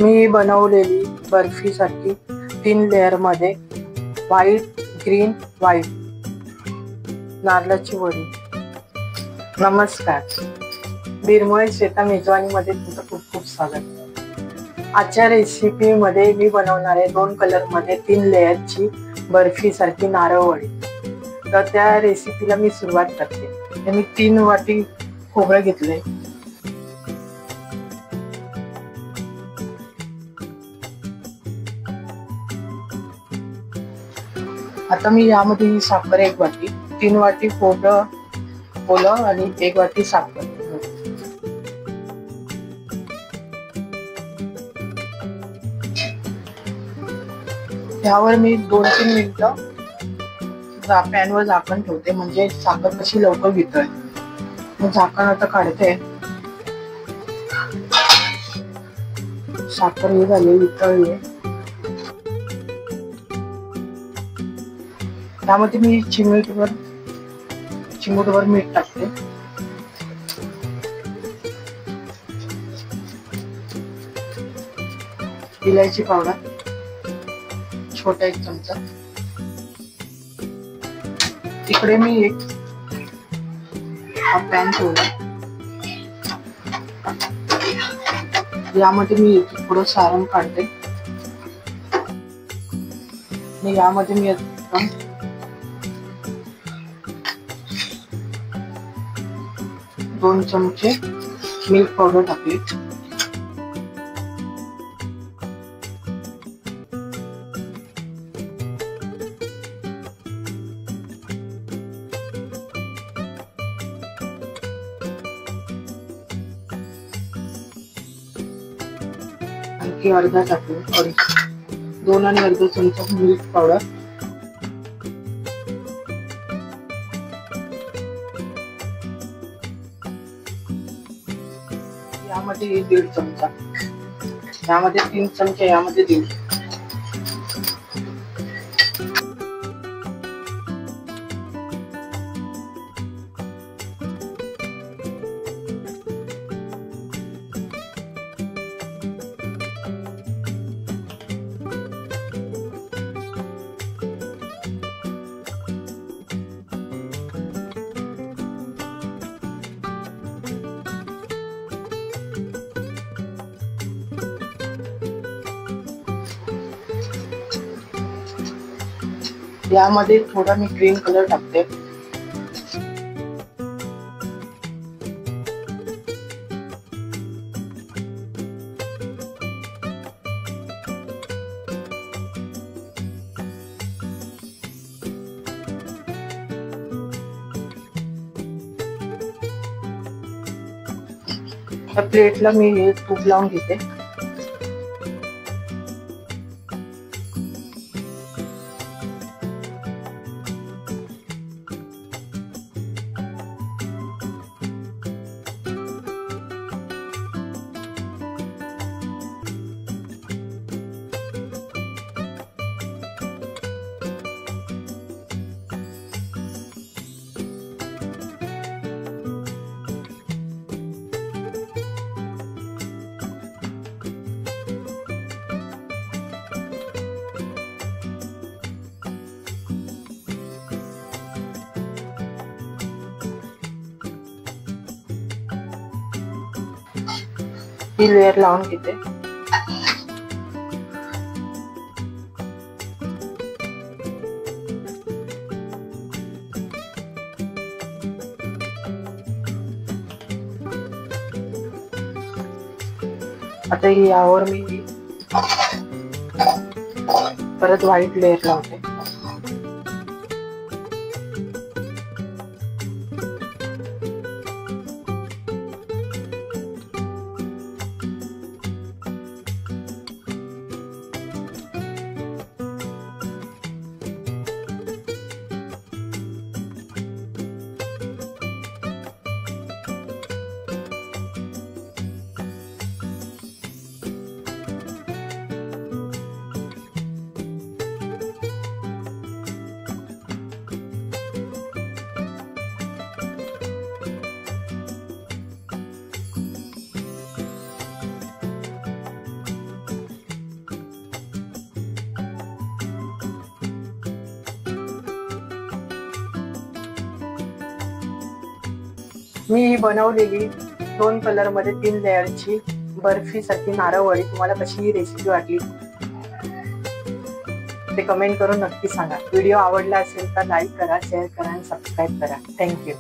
मी बनवलेली बर्फी सारखी 3 लेयर मध्ये व्हाईट ग्रीन व्हाईट नारळाची वडी। नमस्कार, बिरमोळे श्वेता मेजवानीमध्ये तुमचं खूप खूप स्वागत। आजच्या रेसिपी मध्ये मी बनवणार आहे 2 कलर मध्ये 3 लेयरची बर्फी सारखी नारळ वडी। तर त्या रेसिपीला मी सुरुवात करते। मी 3 वाटी खोबरं घेतले। आता मी यामध्ये साखर 1 वाटी, 3 वाटी खोबरं ओलं आणि 1 वाटी साखर। यावर मी 2-3 मिनिटं पॅनवर झाकण ठेवते, म्हणजे साखर कशी लवकर वितळेल। मग झाकण आता काढते। साखर ही झाली वितळली। त्यामध्ये मी चिमूटभर मीठ टाकते। इलायची पावडर छोटा 1 चमचा। इकडे मी एक पॅन ठेवला। यामध्ये मी थोडं सारण काढते आणि यामध्ये मी 2 चमचे मिल्क पावडर टाकली। आणखी अर्धा टाकली, 2 आणि अर्धा चमचा मिल्क पावडर। यामध्ये 1.5 चमचा, यामध्ये 3 चमचे, यामध्ये 1.5। यामध्ये थोडा मी ग्रीन कलर टाकते। त्या प्लेटला मी तूप लावून घेते। ही लेयर लावून घेते। आता यावर मी परत व्हाईट लेयर लावते। मी ही बनवलेली 2 कलर मध्ये 3 लेअरची बर्फी सारखी नारळवडी तुम्हाला कशी ही रेसिपी वाटली ते कमेंट करून नक्की सांगा. व्हिडिओ आवडला असेल तर लाईक करा, शेअर करा आणि सबस्क्राईब करा. थँक्यू.